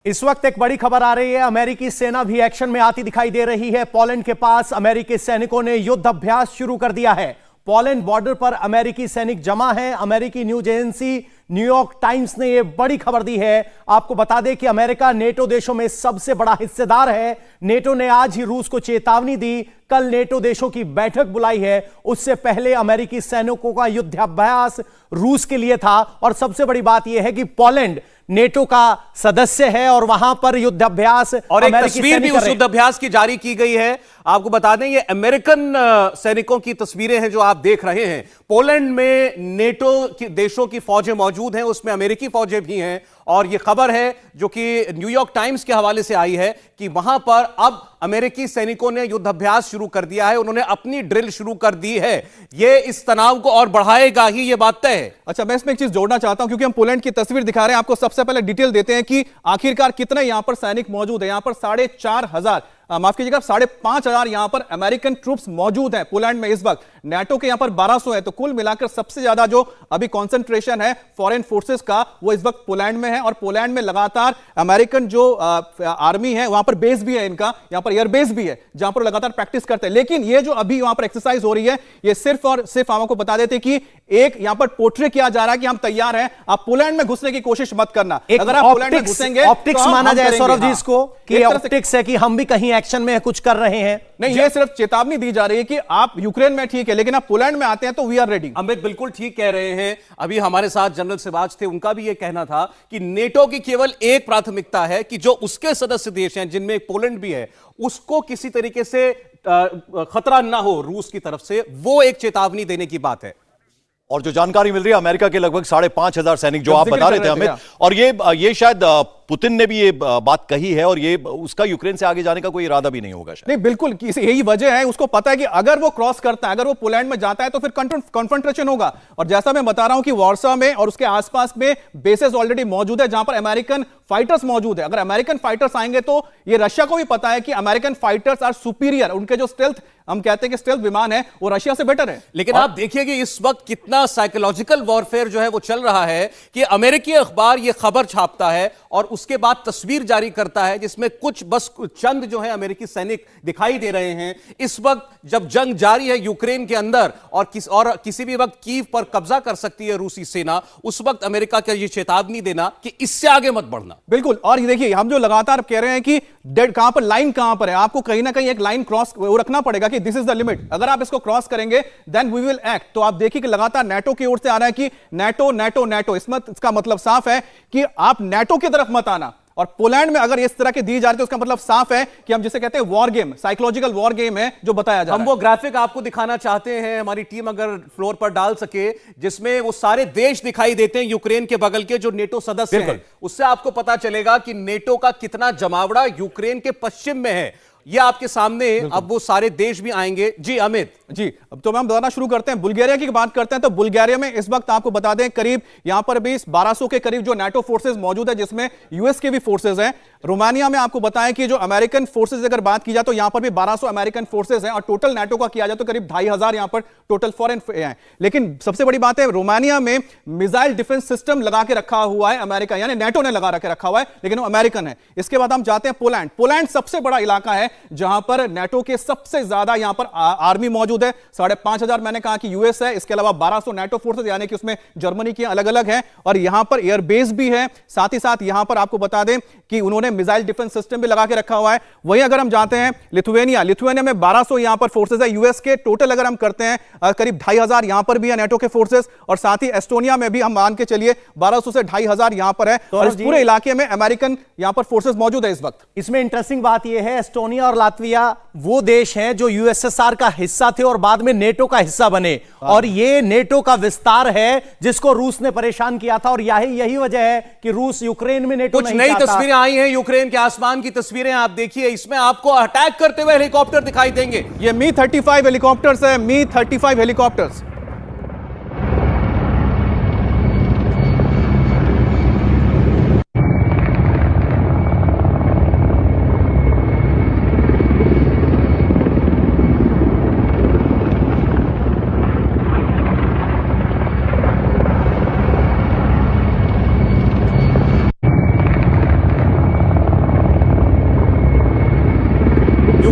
इस वक्त एक बड़ी खबर आ रही है। अमेरिकी सेना भी एक्शन में आती दिखाई दे रही है। पोलैंड के पास अमेरिकी सैनिकों ने युद्ध अभ्यास शुरू कर दिया है। पोलैंड बॉर्डर पर अमेरिकी सैनिक जमा हैं। अमेरिकी न्यूज एजेंसी न्यूयॉर्क टाइम्स ने यह बड़ी खबर दी है। आपको बता दें कि अमेरिका नेटो देशों में सबसे बड़ा हिस्सेदार है। नेटो ने आज ही रूस को चेतावनी दी। कल नेटो देशों की बैठक बुलाई है। उससे पहले अमेरिकी सैनिकों का युद्धाभ्यास रूस के लिए था। और सबसे बड़ी बात यह है कि पोलैंड नेटो का सदस्य है और वहां पर युद्धाभ्यास और एक तस्वीर भी उस युद्धाभ्यास की जारी की गई है। आपको बता दें ये अमेरिकन सैनिकों की तस्वीरें हैं जो आप देख रहे हैं। पोलैंड में नेटो की देशों की फौजें मौजूद हैं, उसमें अमेरिकी फौजें भी हैं। और यह खबर है जो कि न्यूयॉर्क टाइम्स के हवाले से आई है कि वहां पर अब अमेरिकी सैनिकों ने युद्धाभ्यास शुरू कर दिया है। उन्होंने अपनी ड्रिल शुरू कर दी है। यह इस तनाव को और बढ़ाएगा ही, यह बात तय है। अच्छा, मैं इसमें एक चीज जोड़ना चाहता हूं क्योंकि हम पोलैंड की तस्वीर दिखा रहे हैं। आपको सबसे पहले डिटेल देते हैं कि आखिरकार कितने यहां पर सैनिक मौजूद है। यहां पर 4,500 माफ कीजिएगा 5,500 यहां पर अमेरिकन ट्रूप्स मौजूद हैं पोलैंड में इस वक्त। नेटो के यहां पर 1200 है, तो कुल मिलाकर सबसे ज्यादा जो अभी कंसंट्रेशन है फॉरेन फोर्सेस का वो इस वक्त पोलैंड में है। और पोलैंड में लगातार अमेरिकन जो आर्मी है वहां पर बेस भी है, इनका यहां पर एयर बेस भी है जहां पर लगातार प्रैक्टिस करते हैं। लेकिन ये जो अभी वहां पर एक्सरसाइज हो रही है ये सिर्फ और सिर्फ आपको बता देते कि एक यहां पर पोर्ट्रे किया जा रहा है कि हम तैयार हैं, आप पोलैंड में घुसने की कोशिश मत करना। अगर आप पोलैंड में घुसेंगे ऑप्टिक्स माना जाए सौरभ जी इसको कि ऑप्टिक्स है कि हम भी कहीं एक्शन में कुछ कर रहे हैं। नहीं, ये सिर्फ चेतावनी दी जा रही है कि आप यूक्रेन में ठीक है लेकिन आप पोलैंड में आते हैं तो वी आर रेडी। अमित बिल्कुल ठीक कह रहे हैं। अभी हमारे साथ जनरल सिवाज थे, उनका भी यह कहना था कि नेटो की केवल एक प्राथमिकता है कि जो उसके सदस्य देश हैं जिनमें पोलैंड भी है उसको किसी तरीके से खतरा ना हो रूस की तरफ से, वो एक चेतावनी देने की बात है। और जो जानकारी मिल रही है अमेरिका के लगभग 5,500 सैनिक जो आप बता रहे थे अमित, और ये शायद पुतिन ने भी ये बात कही है और ये उसका यूक्रेन से आगे जाने का कोई इरादा भी नहीं होगा शायद। नहीं, बिल्कुल यही वजह है। उसको पता है कि अगर वो क्रॉस करता है, अगर वो पोलैंड में जाता है तो फिर कन्फ्रंटेशन होगा। और जैसा मैं बता रहा हूं कि वार्सा में और उसके आसपास में बेसेस ऑलरेडी मौजूद है जहां पर अमेरिकन फाइटर्स मौजूद है। अगर अमेरिकन फाइटर्स आएंगे तो ये रशिया को भी पता है कि अमेरिकन फाइटर्स आर सुपीरियर। उनके जो स्टेल्थ हम कहते हैं कि स्टेल्थ विमान है वो रशिया से बेटर है। लेकिन आप देखिए कि इस वक्त कितना साइकोलॉजिकल वॉरफेयर जो है वो चल रहा है कि अमेरिकी अखबार ये खबर छापता है और उसके बाद तस्वीर जारी करता है जिसमें कुछ बस चंद जो है अमेरिकी सैनिक दिखाई दे रहे हैं। इस वक्त जब जंग जारी है यूक्रेन के अंदर और किसी भी वक्त कीव पर कब्जा कर सकती है रूसी सेना, उस वक्त अमेरिका का ये चेतावनी देना कि इससे आगे मत बढ़ना। बिल्कुल। और ये देखिए हम जो लगातार कह रहे हैं कि डेड कहां पर, लाइन कहां पर है, आपको कहीं ना कहीं एक लाइन क्रॉस रखना पड़ेगा कि दिस इज द लिमिट। अगर आप इसको क्रॉस करेंगे देन वी विल एक्ट। तो आप देखिए कि लगातार नेटो की ओर से आ रहा है कि नेटो नेटो नेटो। इसका मतलब साफ है कि आप नेटो की तरफ मत आना। और पोलैंड में अगर इस तरह की दी जा रही है तो उसका मतलब साफ है कि हम जिसे कहते हैं war game, psychological war game है जो बताया जा रहा है। हम वो ग्राफिक आपको दिखाना चाहते हैं, हमारी टीम अगर फ्लोर पर डाल सके, जिसमें वो सारे देश दिखाई देते हैं यूक्रेन के बगल के जो नेटो सदस्य हैं। उससे आपको पता चलेगा कि नेटो का कितना जमावड़ा यूक्रेन के पश्चिम में है। ये आपके सामने अब वो सारे देश भी आएंगे। जी अमित जी, अब तो हम दोबारा शुरू करते हैं, बुल्गारिया की बात करते हैं। तो बुल्गारिया में इस वक्त आपको बता दें करीब यहां पर भी 1200 के करीब जो नाटो फोर्सेस मौजूद है जिसमें यूएस के भी फोर्सेस हैं। रोमानिया में आपको बताएं कि जो अमेरिकन फोर्सेस अगर बात की जाए तो यहां पर भी 1200 अमेरिकन फोर्सेस हैं और टोटल नाटो का किया जाए तो करीब 2,500 यहां पर टोटल फॉरेन हैं। लेकिन सबसे बड़ी बात है रोमानिया में मिसाइल डिफेंस सिस्टम लगा के रखा हुआ है अमेरिका, यानी नाटो ने लगा रखा हुआ है लेकिन वो अमेरिकन है। इसके बाद हम जाते हैं पोलैंड। पोलैंड सबसे बड़ा इलाका है जहां पर नाटो के सबसे ज्यादा यहां पर आर्मी मौजूद है। 5,500 मैंने कहा कि यूएस है, इसके अलावा 1200 नाटो फोर्सेस यानी कि उसमें जर्मनी की अलग अलग है और यहां पर एयर बेस भी है। साथ ही साथ यहां पर आपको बता दें कि उन्होंने मिसाइल डिफेंस सिस्टम भी लगा के रखा हुआ है। वहीं अगर हम जाते हैं लिथुआनिया में 1200 यहां पर फोर्सेस है यूएस के। टोटल अगर हम करते हैं करीब 2,500 यहां पर भी है नाटो के फोर्सेस। और साथ ही एस्टोनिया में भी हम मान के चलिए 1200 से 2,500 यहां पर है और इस पूरे इलाके में अमेरिकन यहां पर फोर्सेस मौजूद है इस वक्त। इसमें इंटरेस्टिंग बात यह है एस्टोनिया और लातविया वो देश हैं जो यूएसएसआर का हिस्सा थे और बाद में नेटो का हिस्सा बने। और ये नेटो का विस्तार है जिसको रूस ने परेशान किया था और यही वजह है कि रूस यूक्रेन में नेटो कुछ नई तस्वीरें आई हैं यूक्रेन के आसमान की तस्वीरें आप देखिए। इसमें आपको अटैक करते हुए हेलीकॉप्टर दिखाई देंगे। ये मी-35 हेलीकॉप्टर्स है, मी-35 हेलीकॉप्टर्स।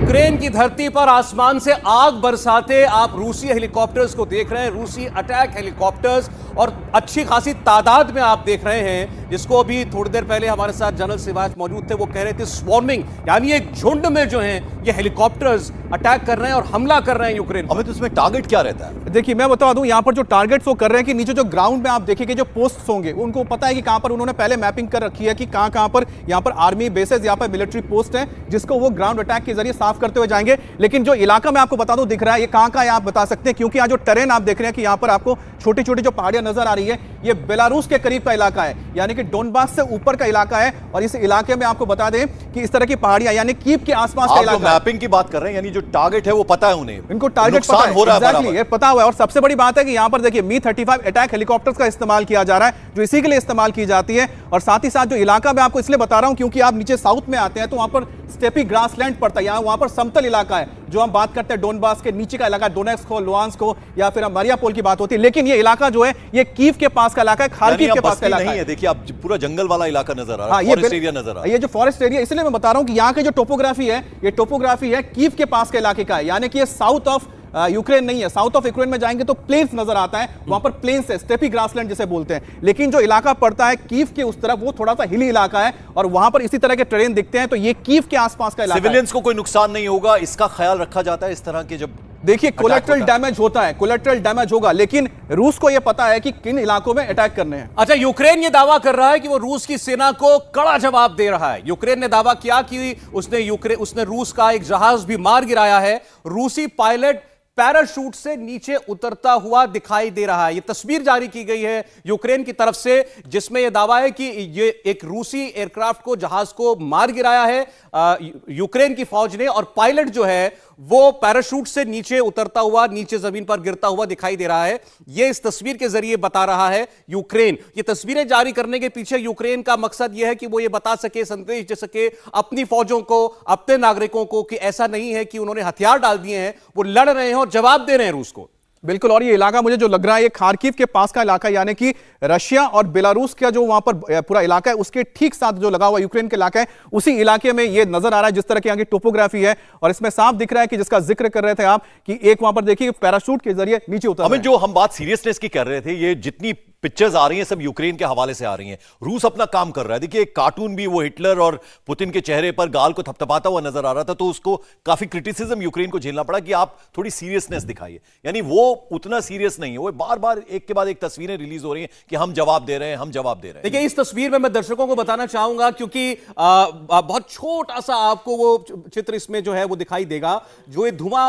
यूक्रेन की धरती पर आसमान से आग बरसाते आप रूसी हेलीकॉप्टर्स को देख रहे हैं, रूसी अटैक हेलीकॉप्टर्स, और अच्छी खासी तादाद में आप देख रहे हैं, जिसको अभी थोड़ी देर पहले हमारे साथ जनरल सिवाच मौजूद थे, वो कह रहे थे स्वॉर्मिंग, यानी एक झुंड में जो है ये हेलीकॉप्टर्स अटैक कर रहे हैं और हमला कर रहे हैं यूक्रेन। हमें तो इसमें टारगेट क्या रहता है? देखिए मैं बता दूं, यहां पर जो टारगेट्स वो कर रहे हैं कि नीचे जो ग्राउंड में आप देखिए जो पोस्ट्स होंगे उनको पता है कि कहां पर उन्होंने पहले मैपिंग कर रखी है कि कहां पर यहां पर आर्मी बेसेस, यहां पर मिलिट्री पोस्ट है, जिसको वो ग्राउंड अटैक के जरिए साफ करते हुए जाएंगे। लेकिन जो इलाका मैं आपको बता दूं दिख रहा है, ये कहां का है आप बता सकते हैं, क्योंकि यहाँ जो टेरेन आप देख रहे हैं कि यहां पर आपको छोटी छोटी जो पहाड़ियां नजर आ रही है, ये बेलारूस के करीब का इलाका है, यानी कि डोनबास से ऊपर का इलाका है। और इस इलाके में आपको बता दें कि इस तरह की पहाड़ियां, यानी कीव के आसपास का इलाका, मैपिंग की बात कर रहे हैं, यानी जो टारगेट है वो पता है उन्हें, इनको टारगेट पता है, exactly, ये पता हुआ है। और सबसे बड़ी बात है कि यहां पर देखिए Mi-35 अटैक हेलीकॉप्टर्स का इस्तेमाल किया जा रहा है, जो इसी के लिए इस्तेमाल की जाती है। और साथ ही साथ जो इलाका मैं आपको इसलिए बता रहा हूं क्योंकि आप नीचे साउथ में आते हैं तो वहां पर स्टेपी ग्रासलैंड पड़ता है, यहां वहां पर समतल इलाका है, जो हम बात करते हैं डोनबास के नीचे का इलाका, डोनेट्स्क हो, लुहांस्क हो, या फिर मारियापोल की बात होती है। लेकिन ये इलाका जो है ये कीव के पास का इलाका है, खार्किव के पास का इलाका है। देखिए आप पूरा जंगल वाला इलाका नजर आ रहा है, फॉरेस्ट एरिया नजर आ रहा है। ये जो फॉरेस्ट एरिया, इसलिए मैं बता रहा हूं कि यहाँ के जो टोपोग्राफी है, ये टोपोग्राफी है कीव के पास के इलाके का है, यानी कि ये साउथ ऑफ यूक्रेन नहीं है। साउथ ऑफ यूक्रेन में जाएंगे तो प्लेन्स नजर आता है, वहां पर प्लेन्स है, स्टेपी ग्रासलैंड जिसे बोलते हैं। लेकिन जो इलाका पड़ता है कीव के उस तरफ, वो थोड़ा सा हिली इलाका है और वहां पर इसी तरह के ट्रेन दिखते हैं, तो ये कीव के आसपास का इलाका है। सिविलियंस को कोई नुकसान नहीं होगा, इसका ख्याल रखा जाता है इस तरह के जब देखिए कोलेटरल डैमेज होता है, कोलेटरल डैमेज होगा, लेकिन रूस को यह पता है कि किन इलाकों में अटैक करने हैं। अच्छा, यूक्रेन ये दावा कर रहा है कि वो रूस की सेना को कड़ा जवाब दे रहा है। यूक्रेन ने दावा किया कि उसने रूस का एक जहाज भी मार गिराया है। रूसी पायलट पैराशूट से नीचे उतरता हुआ दिखाई दे रहा है। यह तस्वीर जारी की गई है यूक्रेन की तरफ से, जिसमें यह दावा है कि ये एक रूसी एयरक्राफ्ट को, जहाज को मार गिराया है यूक्रेन की फौज ने, और पायलट जो है वो पैराशूट से नीचे उतरता हुआ, नीचे जमीन पर गिरता हुआ दिखाई दे रहा है। यह इस तस्वीर के जरिए बता रहा है यूक्रेन। ये तस्वीरें जारी करने के पीछे यूक्रेन का मकसद यह है कि वो ये बता सके, संदेश दे सके अपनी फौजों को, अपने नागरिकों को, कि ऐसा नहीं है कि उन्होंने हथियार डाल दिए हैं, वो लड़ रहे हैं और जवाब दे रहे हैं रूस को। बिल्कुल। और ये इलाका मुझे जो लग रहा है ये खार्किव के पास का इलाका, यानी कि रशिया और बेलारूस का जो वहां पर पूरा इलाका है उसके ठीक साथ जो लगा हुआ यूक्रेन का इलाका है, उसी इलाके में ये नजर आ रहा है जिस तरह की यहाँ की टोपोग्राफी है। और इसमें साफ दिख रहा है कि जिसका जिक्र कर रहे थे आप कि एक वहां पर देखिए पैराशूट के जरिए नीचे उतर हमें जो हम बात सीरियसनेस की कर रहे थे, ये जितनी पिक्चर्स आ रही हैं सब यूक्रेन के हवाले से आ रही हैं। रूस अपना काम कर रहा है। देखिए एक कार्टून भी वो हिटलर और पुतिन के चेहरे पर गाल को थपथपाता हुआ नजर आ रहा था, तो उसको काफी क्रिटिसिज्म यूक्रेन को झेलना पड़ा कि आप थोड़ी सीरियसनेस दिखाइए। यानी वो उतना सीरियस नहीं है, वो बार बार एक के बाद एक तस्वीरें रिलीज हो रही हैं कि हम जवाब दे रहे हैं, हम जवाब दे रहे हैं। देखिए इस तस्वीर में मैं दर्शकों को बताना चाहूंगा, क्योंकि बहुत छोटा सा आपको वो चित्र इसमें जो है वो दिखाई देगा, जो ये धुआं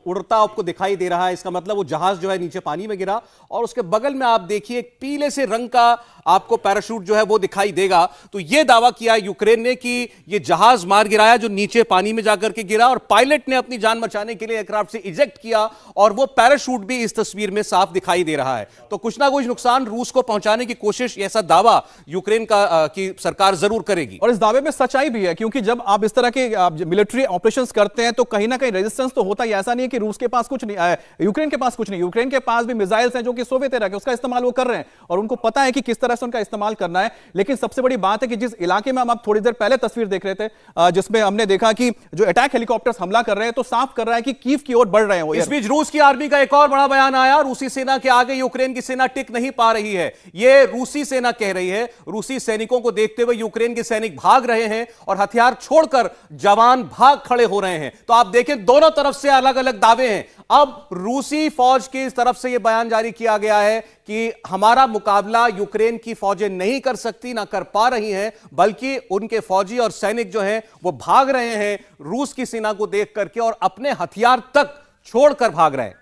उड़ता आपको दिखाई दे रहा है। इसका मतलब वो जहाज जो है नीचे पानी में गिरा, और उसके बगल में आप देखिए पीले से रंग का आपको पैराशूट जो है वो दिखाई देगा। तो यह दावा किया यूक्रेन ने कि यह जहाज मार गिराया जो नीचे पानी में जाकर के गिरा, और पायलट ने अपनी जान बचाने के लिए एयरक्राफ्ट से इजेक्ट किया, और वो पैराशूट भी इस तस्वीर में साफ दिखाई दे रहा है। तो कुछ ना कुछ नुकसान रूस को पहुंचाने की कोशिश, ऐसा दावा यूक्रेन की सरकार जरूर करेगी। और इस दावे में सच्चाई भी है, क्योंकि जब आप इस तरह के मिलिट्री ऑपरेशंस करते हैं तो कहीं ना कहीं रेजिस्टेंस तो होता ही। ऐसा नहीं है कि रूस के पास कुछ नहीं, यूक्रेन के पास कुछ नहीं। यूक्रेन के पास भी मिसाइल्स हैं जो कि सोवियत एरा के, उसका इस्तेमाल वो कर रहे हैं और उनको पता है कि किस तरह से उनका इस्तेमाल करना है। लेकिन सबसे बड़ी बात है कि जिस इलाके में हम आप थोड़ी देर पहले तस्वीर देख रहे थे, जिसमें हमने देखा कि जो अटैक हेलीकॉप्टर्स हमला कर रहे हैं, तो साफ कर रहा है कि कीव की ओर बढ़ रहे हैं। इस बीच रूस की आर्मी का एक और बड़ा बयान आया। रूसी सेना के आगे यूक्रेन की सेना टिक नहीं पा रही है, यह रूसी सेना कह रही है। रूसी सैनिकों को देखते हुए यूक्रेन के सैनिक भाग रहे हैं और हथियार छोड़कर जवान भाग खड़े हो रहे हैं। तो आप देखें दोनों तरफ से अलग अलग दावे हैं। अब रूसी फौज की तरफ से यह बयान जारी किया गया है कि हमारा मुकाबला यूक्रेन की फौजें नहीं कर सकती, ना कर पा रही हैं, बल्कि उनके फौजी और सैनिक जो हैं वो भाग रहे हैं रूस की सेना को देख करके, और अपने हथियार तक छोड़कर भाग रहे हैं।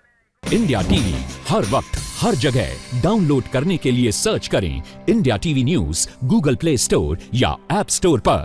इंडिया टीवी हर वक्त हर जगह डाउनलोड करने के लिए सर्च करें India TV news Google play store या ऐप स्टोर पर।